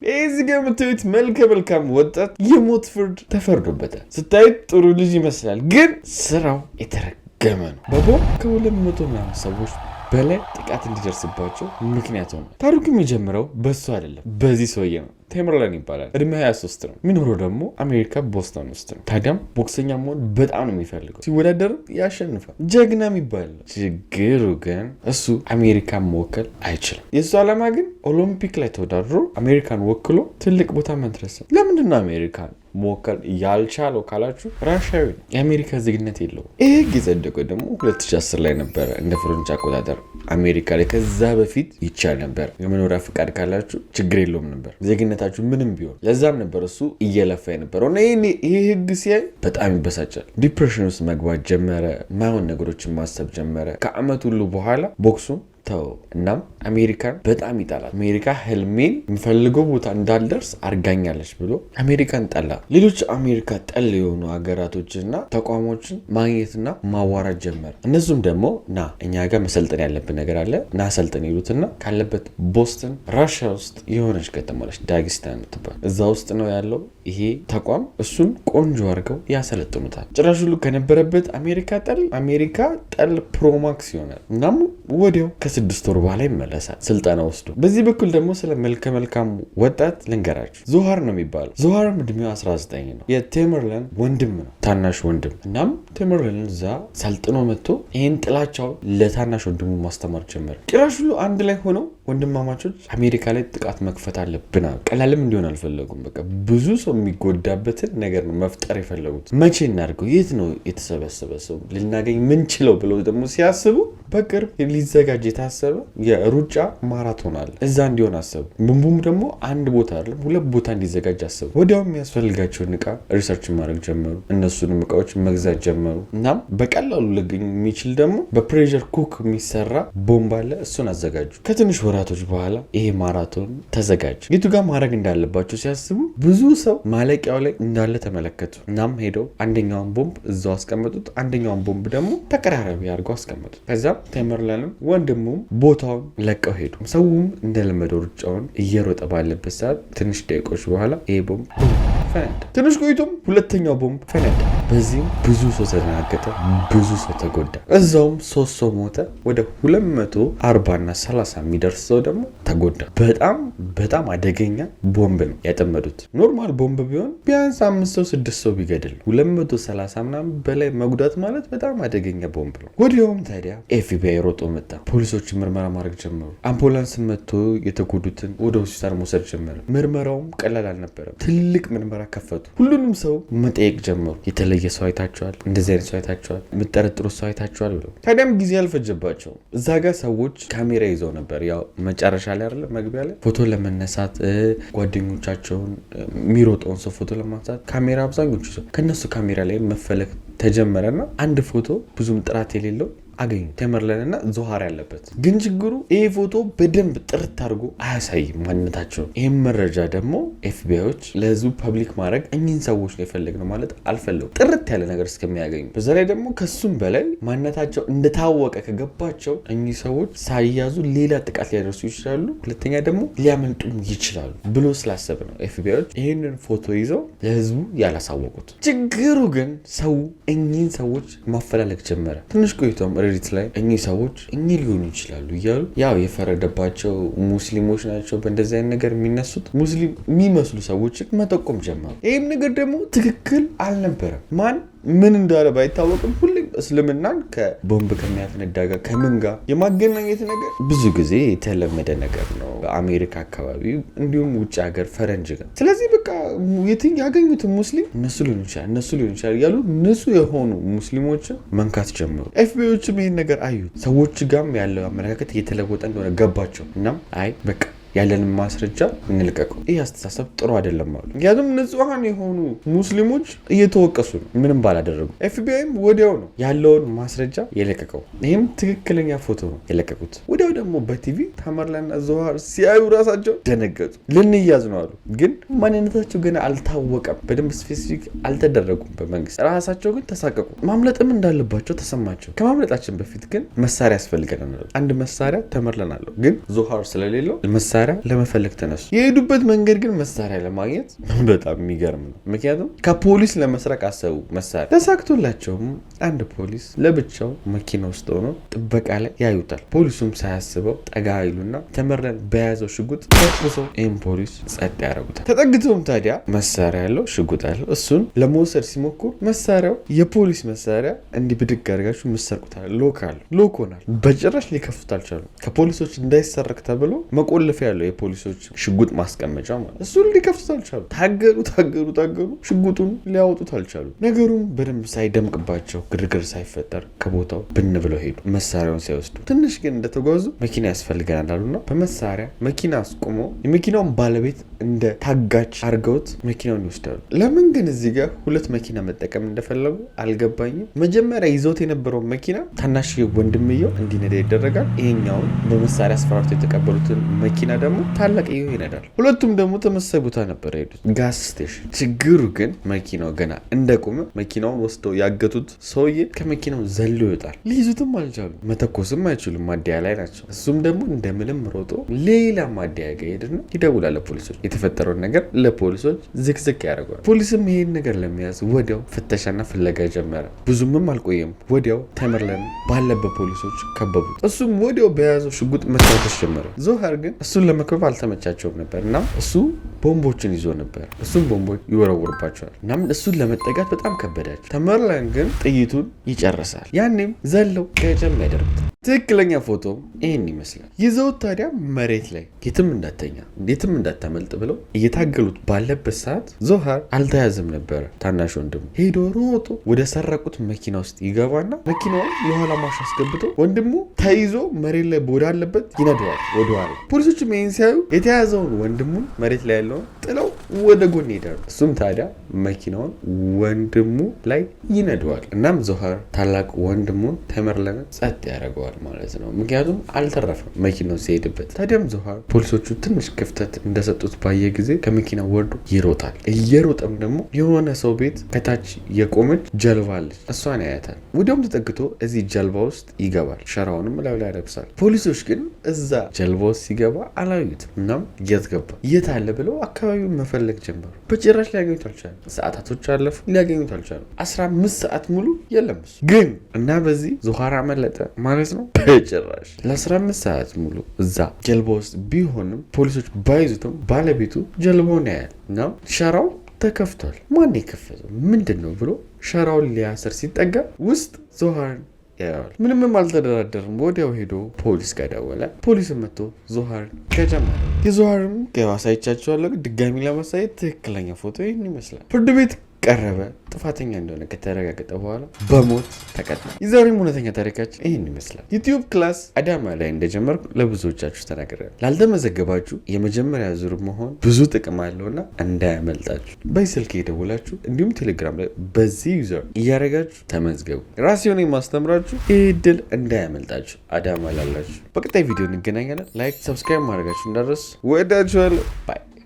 እዚህ ጋር የምታዩት መልከ መልካም ወጣት የሞት ፍርድ ተፈርዶበታል። ስታዩት ጥሩ ልጅ ይመስላል፣ ግን ስራው የተረገመ ነው። በቦምብ ከ200 ምናምን ሰዎች በላይ ጥቃት እንዲደርስባቸው ምክንያት ሆነ። ታሪኩ የሚጀምረው በሱ አይደለም፣ በዚህ ሰውዬ ነው። ቴምርለን ይባላል። እድሜ 23 ነው። የሚኖረው ደግሞ አሜሪካ ቦስተን ውስጥ ነው። ታዲያም ቦክሰኛ መሆን በጣም ነው የሚፈልገው። ሲወዳደር ያሸንፋል። ጀግና የሚባል ችግሩ ግን እሱ አሜሪካን መወከል አይችልም። የእሱ ዓላማ ግን ኦሎምፒክ ላይ ተወዳድሮ አሜሪካን ወክሎ ትልቅ ቦታ መድረስ ነው። ለምንድን ነው አሜሪካን መወከል ያልቻለው ካላችሁ ራሻዊ ነው። የአሜሪካ ዜግነት የለውም። ይህ ህግ የጸደቀው ደግሞ 2010 ላይ ነበረ እንደ ፈረንጅ አቆጣጠር አሜሪካ ላይ። ከዛ በፊት ይቻል ነበር። የመኖሪያ ፍቃድ ካላችሁ ችግር የለውም ነበር ዜግነታችሁ ምንም ቢሆን። ለዛም ነበር እሱ እየለፋ የነበረው። ይህ ህግ ሲያይ በጣም ይበሳጫል። ዲፕሬሽን ውስጥ መግባት ጀመረ። ማይሆን ነገሮችን ማሰብ ጀመረ። ከአመት ሁሉ በኋላ ቦክሱን ተው። እናም አሜሪካን በጣም ይጠላል። አሜሪካ ህልሜን የምፈልገው ቦታ እንዳልደርስ አርጋኛለች ብሎ አሜሪካን ጠላ። ሌሎች አሜሪካ ጠል የሆኑ ሀገራቶችና ተቋሞችን ማግኘትና ማዋራት ጀመረ። እነሱም ደግሞ ና እኛ ጋር መሰልጠን ያለብን ነገር አለ ና ሰልጥን ይሉትና ካለበት ቦስተን ራሽያ ውስጥ የሆነች ከተማለች ዳጊስታን ትባል፣ እዛ ውስጥ ነው ያለው ይሄ ተቋም። እሱን ቆንጆ አድርገው ያሰለጥኑታል። ጭራሽ ሁሉ ከነበረበት አሜሪካ ጠል ፕሮማክስ ይሆናል። እናም ወዲያው ከ6 ወር በኋላ ይመለሳል ስልጠና ወስዶ። በዚህ በኩል ደግሞ ስለ መልከ መልካም ወጣት ልንገራችሁ። ዞሃር ነው የሚባለው። ዞሃርም እድሜው 19 ነው። የቴምርለን ወንድም ነው፣ ታናሽ ወንድም። እናም ቴምርለን እዛ ሰልጥኖ መጥቶ ይህን ጥላቻው ለታናሽ ወንድሙ ማስተማር ጀመረ። ጭራሽ ሁሉ አንድ ላይ ሆነው ወንድማማቾች አሜሪካ ላይ ጥቃት መክፈት አለብን አሉ። ቀላልም እንዲሆን አልፈለጉም። በቃ ብዙ ሰው የሚጎዳበትን ነገር ነው መፍጠር የፈለጉት። መቼ እናድርገው? የት ነው የተሰበሰበ ሰው ልናገኝ ምንችለው ብለው ደግሞ ሲያስቡ በቅርብ ሊዘጋጅ የታሰበ የሩጫ ማራቶን አለ፣ እዛ እንዲሆን አሰቡ። ቡምቡም ደግሞ አንድ ቦታ አይደለም 2 ቦታ እንዲዘጋጅ አሰቡ። ወዲያው የሚያስፈልጋቸውን እቃ ሪሰርች ማድረግ ጀመሩ። እነሱንም እቃዎች መግዛት ጀመሩ። እናም በቀላሉ ሊገኝ የሚችል ደግሞ በፕሬሸር ኩክ የሚሰራ ቦምብ አለ፣ እሱን አዘጋጁ። ከትንሽ ወራቶች በኋላ ይሄ ማራቶን ተዘጋጀ። የቱ ጋር ማድረግ እንዳለባቸው ሲያስቡ ብዙ ሰው ማለቂያው ላይ እንዳለ ተመለከቱ። እናም ሄደው አንደኛውን ቦምብ እዛው አስቀመጡት፣ አንደኛውን ቦምብ ደግሞ ተቀራራቢ አድርገው አስቀመጡት። ከዛ ቴምርለንም ወንድሙም ቦታውን ለቀው ሄዱ። ሰውም እንደለመደው ሩጫውን እየሮጠ ባለበት ሰዓት ትንሽ ደቂቆች በኋላ ይሄ ቦምብ ፈነዳ። ትንሽ ቆይቶም ሁለተኛው ቦምብ ፈነዳ። በዚህም ብዙ ሰው ተደናገጠ፣ ብዙ ሰው ተጎዳ። እዛውም 3 ሰው ሞተ። ወደ 240 እና 30 የሚደርስ ሰው ደግሞ ተጎዳ። በጣም አደገኛ ቦምብ ነው ያጠመዱት። ኖርማል ቦምብ ቢሆን ቢያንስ 5 ሰው 6 ሰው ቢገድል 230 ምናምን በላይ መጉዳት ማለት በጣም አደገኛ ቦምብ ነው። ወዲያውም ታዲያ ኤፍቢአይ ሮጦ መጣ። ፖሊሶች ምርመራ ማድረግ ጀመሩ። አምቡላንስ መጥቶ የተጎዱትን ወደ ሆስፒታል መውሰድ ጀመረ። ምርመራውም ቀላል አልነበረም። ትልቅ ምርመራ ከፈቱ። ሁሉንም ሰው መጠየቅ ጀመሩ። የተለየ ሰው አይታቸዋል፣ እንደዚህ አይነት ሰው አይታቸዋል፣ የምጠረጥሩት ሰው አይታቸዋል ብለው። ታዲያም ጊዜ አልፈጀባቸው። እዛ ጋር ሰዎች ካሜራ ይዘው ነበር። ያው መጨረሻ ላይ አይደለ መግቢያ ላይ ፎቶ ለመነሳት ጓደኞቻቸውን የሚሮጠውን ሰው ፎቶ ለማንሳት ካሜራ አብዛኞቹ ሰው ከነሱ ካሜራ ላይ መፈለግ ተጀመረና አንድ ፎቶ ብዙም ጥራት የሌለው አገኙ። ቴምርለን እና ዞሃር ያለበት ግን ችግሩ ይሄ ፎቶ በደንብ ጥርት አድርጎ አያሳይም ማንነታቸው። ይህም መረጃ ደግሞ ኤፍቢአዮች ለህዝቡ ፐብሊክ ማድረግ እኚህን ሰዎች ነው የፈለግነው ማለት አልፈለጉም፣ ጥርት ያለ ነገር እስከሚያገኙ። በዛ ላይ ደግሞ ከሱም በላይ ማንነታቸው እንደታወቀ ከገባቸው እኚህ ሰዎች ሳይያዙ ሌላ ጥቃት ሊያደርሱ ይችላሉ፣ ሁለተኛ ደግሞ ሊያመልጡም ይችላሉ ብሎ ስላሰብ ነው ኤፍቢአዮች ይህንን ፎቶ ይዘው ለህዝቡ ያላሳወቁት። ችግሩ ግን ሰው እኚህን ሰዎች ማፈላለግ ጀመረ። ትንሽ ቆይቶም ሬዲት ላይ እኚህ ሰዎች እኚህ ሊሆኑ ይችላሉ እያሉ ያው የፈረደባቸው ሙስሊሞች ናቸው በእንደዚህ አይነት ነገር የሚነሱት ሙስሊም የሚመስሉ ሰዎችን መጠቆም ጀመሩ። ይህም ነገር ደግሞ ትክክል አልነበረም። ማን ምን እንዳለ ባይታወቅም ሁሌም እስልምናን ከቦምብ ከሚያፈነዳ ጋር ከምን ጋር የማገናኘት ነገር ብዙ ጊዜ የተለመደ ነገር ነው በአሜሪካ አካባቢ እንዲሁም ውጭ ሀገር ፈረንጅ ጋር። ስለዚህ በቃ ያገኙትን ሙስሊም እነሱ ሊሆን ይችላል እያሉ ንጹህ የሆኑ ሙስሊሞችን መንካት ጀመሩ። ኤፍቢአዮችም ይህን ነገር አዩት። ሰዎች ጋርም ያለው አመለካከት እየተለወጠ እንደሆነ ገባቸው። እናም አይ በቃ ያለንን ማስረጃ እንልቀቀው፣ ይህ አስተሳሰብ ጥሩ አይደለም አሉ። ምክንያቱም ንጹሐን የሆኑ ሙስሊሞች እየተወቀሱ ነው ምንም ባላደረጉ። ኤፍቢአይም ወዲያው ነው ያለውን ማስረጃ የለቀቀው። ይህም ትክክለኛ ፎቶ ነው የለቀቁት። ወዲያው ደግሞ በቲቪ ቴምርለንና ዞሃር ሲያዩ ራሳቸው ደነገጡ። ልንያዝ ነው አሉ። ግን ማንነታቸው ገና አልታወቀም፣ በደንብ ስፔሲፊክ አልተደረጉም በመንግስት። ራሳቸው ግን ተሳቀቁ። ማምለጥም እንዳለባቸው ተሰማቸው። ከማምለጣችን በፊት ግን መሳሪያ ያስፈልገናል። አንድ መሳሪያ ቴምርለን አለው፣ ግን ዞሃር ስለሌለው መሳሪያ መሳሪያ ለመፈለግ ተነሱ። የሄዱበት መንገድ ግን መሳሪያ ለማግኘት በጣም የሚገርም ነው። ምክንያቱም ከፖሊስ ለመስረቅ አሰቡ። መሳሪያ ተሳክቶላቸውም አንድ ፖሊስ ለብቻው መኪና ውስጥ ሆኖ ጥበቃ ላይ ያዩታል። ፖሊሱም ሳያስበው ጠጋ ይሉና ተመረን በያዘው ሽጉጥ ተኩሰው ይህም ፖሊስ ጸጥ ያደርጉታል። ተጠግተውም ታዲያ መሳሪያ ያለው ሽጉጥ ያለው እሱን ለመውሰድ ሲሞክሩ መሳሪያው የፖሊስ መሳሪያ እንዲህ ብድግ አድርጋችሁ የምትሰርቁታል ሎክ ሆናል። በጭራሽ ሊከፍቱት አልቻሉም። ከፖሊሶች እንዳይሰረቅ ተብሎ መቆለፊያ ያለው የፖሊሶች ሽጉጥ ማስቀመጫ ማለት እሱን ሊከፍቱት አልቻሉ። ታገሉ ሽጉጡን ሊያወጡት አልቻሉ። ነገሩም በደንብ ሳይደምቅባቸው ግርግር ሳይፈጠር ከቦታው ብን ብለው ሄዱ። መሳሪያውን ሳይወስዱ ትንሽ ግን እንደተጓዙ መኪና ያስፈልገናል አሉና በመሳሪያ መኪና አስቆሞ የመኪናውን ባለቤት እንደ ታጋች አድርገውት መኪናውን ይወስዳሉ። ለምን ግን እዚህ ጋር ሁለት መኪና መጠቀም እንደፈለጉ አልገባኝም። መጀመሪያ ይዘውት የነበረው መኪና ታናሽ ወንድምየው እንዲነዳ ይደረጋል። ይሄኛውን በመሳሪያ አስፈራርተው የተቀበሉትን መኪና ደግሞ ታላቅየው ይነዳል። ሁለቱም ደግሞ ተመሳሳይ ቦታ ነበር የሄዱት፣ ጋዝ ስቴሽን። ችግሩ ግን መኪናው ገና እንደቆመ መኪናውን ወስደው ያገቱት ሰውዬ ከመኪናው ዘሎ ይወጣል። ሊይዙትም አልቻሉ፣ መተኮስም አይችሉም፣ ማደያ ላይ ናቸው። እሱም ደግሞ እንደምንም ሮጦ ሌላ ማደያ ጋር ሄድና ይደውላል ለፖሊሶች። የተፈጠረውን ነገር ለፖሊሶች ዝቅዝቅ ያደርገዋል። ፖሊስም ይሄን ነገር ለመያዝ ወዲያው ፍተሻና ፍለጋ ጀመረ። ብዙምም አልቆየም፣ ወዲያው ተመርለን ባለበት ፖሊሶች ከበቡት። እሱም ወዲያው በያዘው ሽጉጥ መታተሽ ጀመረ። ዞሃር ግን እሱን ለመክበብ አልተመቻቸውም ነበር እና እሱ ቦምቦችን ይዞ ነበር። እሱም ቦምቦች ይወረውርባቸዋል። እናም እሱን ለመጠጋት በጣም ከበዳቸው። ተመርለን ግን ጥይቱን ይጨርሳል። ያኔም ዘለው ገጨም ያደርጉት። ትክክለኛ ፎቶም ይህን ይመስላል። ይዘውት ታዲያ መሬት ላይ የትም እንዳተኛ የትም እንዳታመልጥ ብለው እየታገሉት ባለበት ሰዓት ዞሃር አልተያዘም ነበረ። ታናሽ ወንድሙ ሄዶ ሮጦ ወደ ሰረቁት መኪና ውስጥ ይገባና መኪናውን የኋላ ማሽ አስገብቶ ወንድሙ ተይዞ መሬት ላይ ወዳለበት ይነደዋል ወደኋላ። ፖሊሶችም ይህን ሲያዩ የተያዘውን ወንድሙን መሬት ላይ ያለውን ጥለው ወደ ጎን ይሄዳሉ። እሱም ታዲያ መኪናውን ወንድሙ ላይ ይነደዋል። እናም ዞሃር ታላቅ ወንድሙን ተመርለን ጸጥ ያደርገዋል ማለት ነው። ምክንያቱም አልተረፈም መኪናው ሲሄድበት። ታዲያም ዞሃር ፖሊሶቹ ትንሽ ክፍተት እንደሰጡት ባየ ጊዜ ከመኪና ወርዶ ይሮጣል። እየሮጠም ደግሞ የሆነ ሰው ቤት ከታች የቆመች ጀልባ አለች፣ እሷን ያያታል። ወዲያውም ተጠግቶ እዚህ ጀልባ ውስጥ ይገባል። ሸራውንም ላዩ ላይ ያለብሳል። ፖሊሶች ግን እዛ ጀልባ ውስጥ ሲገባ አላዩትም። እናም የት ገባ የት አለ ብለው አካባቢውን መፈለግ ጀመሩ። በጭራሽ ሊያገኙት አልቻሉ። ሰዓታቶች አለፉ፣ ሊያገኙት አልቻሉ። 15 ሰዓት ሙሉ የለም እሱ ግን እና በዚህ ዞሃር አመለጠ ማለት ነው። በጭራሽ ለ15 ሰዓት ሙሉ እዛ ጀልባ ውስጥ ቢሆንም ፖሊሶች ባይዙትም ባለቤቱ ጀልባውን ያያል። እናም ሸራው ተከፍቷል። ማን የከፈተው ምንድን ነው ብሎ ሸራውን ሊያስር ሲጠጋ ውስጥ ዞሃርን ያያል። ምንም አልተደራደርም። ወዲያው ሄዶ ፖሊስ ጋር ደወለ። ፖሊስም መጥቶ ዞሃርን ከጀመረ የዞሃርም አሳይቻቸዋለሁ። ድጋሚ ለማሳየት ትክክለኛ ፎቶ ይህን ይመስላል። ፍርድ ቤት ቀረበ። ጥፋተኛ እንደሆነ ከተረጋገጠ በኋላ በሞት ተቀጣ። የዛሬም እውነተኛ ታሪካችን ይህን ይመስላል። ዩቲዩብ ክላስ አዳማ ላይ እንደጀመርኩ ለብዙዎቻችሁ ተናግሬያለሁ። ላልተመዘገባችሁ የመጀመሪያ ዙር መሆን ብዙ ጥቅም አለውና እንዳያመልጣችሁ። በስልክ የደውላችሁ እንዲሁም ቴሌግራም ላይ በዚህ ዩዘር እያደረጋችሁ ተመዝገቡ። ራሴ ሆነ የማስተምራችሁ ይህ እድል እንዳያመልጣችሁ። አዳማ ላላችሁ በቀጣይ ቪዲዮ እንገናኛለን። ላይክ፣ ሰብስክራይብ ማድረጋችሁ እንዳትረሱ። ወዳችኋለሁ። ባይ